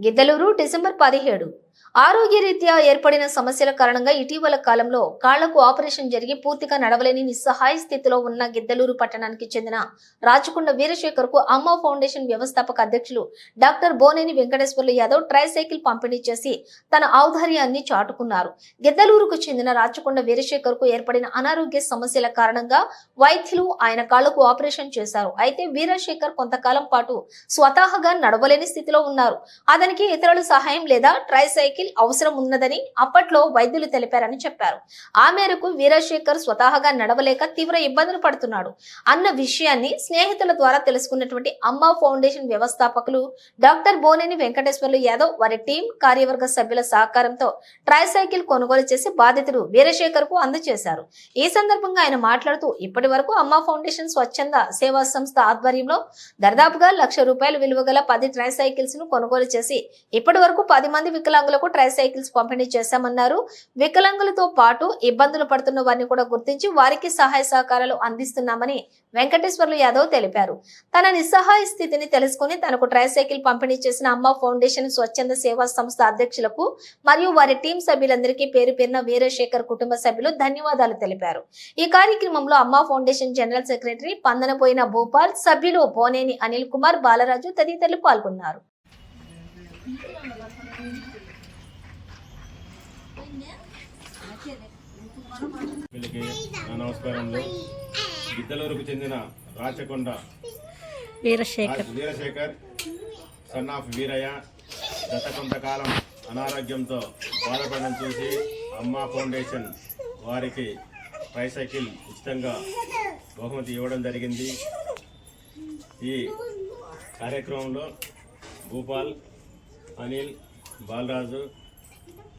Giddalur December 17 ఆరోగ్యరీత్యా ఏర్పడిన సమస్యల కారణంగా ఇటీవల కాలంలో కాళ్లకు ఆపరేషన్ జరిగి పూర్తిగా నడవలేని నిస్సహాయ స్థితిలో ఉన్న గిద్దలూరు పట్టణానికి చెందిన రాచకొండ వీరశేఖర్ కు అమ్మ ఫౌండేషన్ వ్యవస్థాపక అధ్యక్షులు డాక్టర్ బోనేని వెంకటేశ్వర్లు యాదవ్ ట్రైసైకిల్ పంపిణీ చేసి తన ఔదార్యాన్ని చాటుకున్నారు. గిద్దలూరుకు చెందిన రాచకొండ వీరశేఖర్ కు ఏర్పడిన అనారోగ్య సమస్యల కారణంగా వైద్యులు ఆయన కాళ్లకు ఆపరేషన్ చేశారు. అయితే వీరశేఖర్ కొంతకాలం పాటు స్వతహాగా నడవలేని స్థితిలో ఉన్నారు. అతనికి ఇతరుల సహాయం లేదా ట్రైసైకిల్ అవసరం ఉన్నదని అప్పట్లో వైద్యులు తెలిపారని చెప్పారు. ఆ మేరకు వీరశేఖర్ స్వతహాగా నడవలేక తీవ్ర ఇబ్బందులు పడుతున్నాడు అన్న విషయాన్ని స్నేహితుల ద్వారా తెలుసుకున్నటువంటి అమ్మ ఫౌండేషన్ వ్యవస్థాపకులు డాక్టర్ బోనేని వెంకటేశ్వర్లు యాదవ్ వారి టీం కార్యవర్గ సభ్యుల సహకారంతో ట్రైసైకిల్ కొనుగోలు చేసి బాధితుడు వీరశేఖర్ కు అందజేశారు. ఈ సందర్భంగా ఆయన మాట్లాడుతూ ఇప్పటి వరకు అమ్మ ఫౌండేషన్ స్వచ్ఛంద సేవా సంస్థ ఆధ్వర్యంలో దాదాపుగా ₹1,00,000 విలువ గల 10 ట్రైసైకిల్స్ ను కొనుగోలు చేసి ఇప్పటి వరకు 10 మంది వికలాంగులకు ట్రైసైకిల్స్ పంపిణీ చేశామన్నారు. వికలాంగులతో పాటు ఇబ్బందులు పడుతున్న వారిని కూడా గుర్తించి వారికి సహాయ సహకారాలు అందిస్తున్నామని వెంకటేశ్వర్లు యాదవ్ తెలిపారు. తన నిస్సహాయ స్థితిని తెలుసుకుని తనకు ట్రైసైకిల్ పంపిణీ చేసిన అమ్మ ఫౌండేషన్ స్వచ్ఛంద సేవా సంస్థ అధ్యక్షులకు మరియు వారి టీం సభ్యులందరికీ పేరు పేరున వీరశేఖర్ కుటుంబ సభ్యులు ధన్యవాదాలు తెలిపారు. ఈ కార్యక్రమంలో అమ్మ ఫౌండేషన్ జనరల్ సెక్రటరీ పందనపోయిన భూపాల్, సభ్యులు బోనేని అనిల్ కుమార్, బాలరాజు తదితరులు పాల్గొన్నారు. నమస్కారములు. గిద్దలూరుకు చెందిన రాచకొండ వీరశేఖర్ సన్ ఆఫ్ వీరయ్య గత కొంతకాలం అనారోగ్యంతో బాధపడడం చూసి అమ్మ ఫౌండేషన్ వారికి ట్రైసైకిల్ ఉచితంగా బహుమతి ఇవ్వడం జరిగింది. ఈ కార్యక్రమంలో భూపాల్, అనిల్, బాలరాజు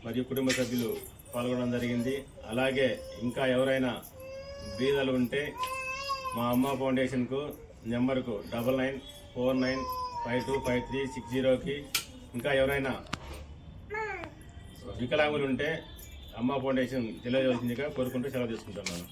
మరియు కుటుంబ సభ్యులు పాల్గొనడం జరిగింది. అలాగే ఇంకా ఎవరైనా బీదలు ఉంటే మా అమ్మ ఫౌండేషన్కు నెంబర్కు 9949525360కి ఇంకా ఎవరైనా వికలాంగులు ఉంటే అమ్మ ఫౌండేషన్ తెలియజేయాల్సిందిగా కోరుకుంటూ సెలవు తీసుకుంటున్నాను.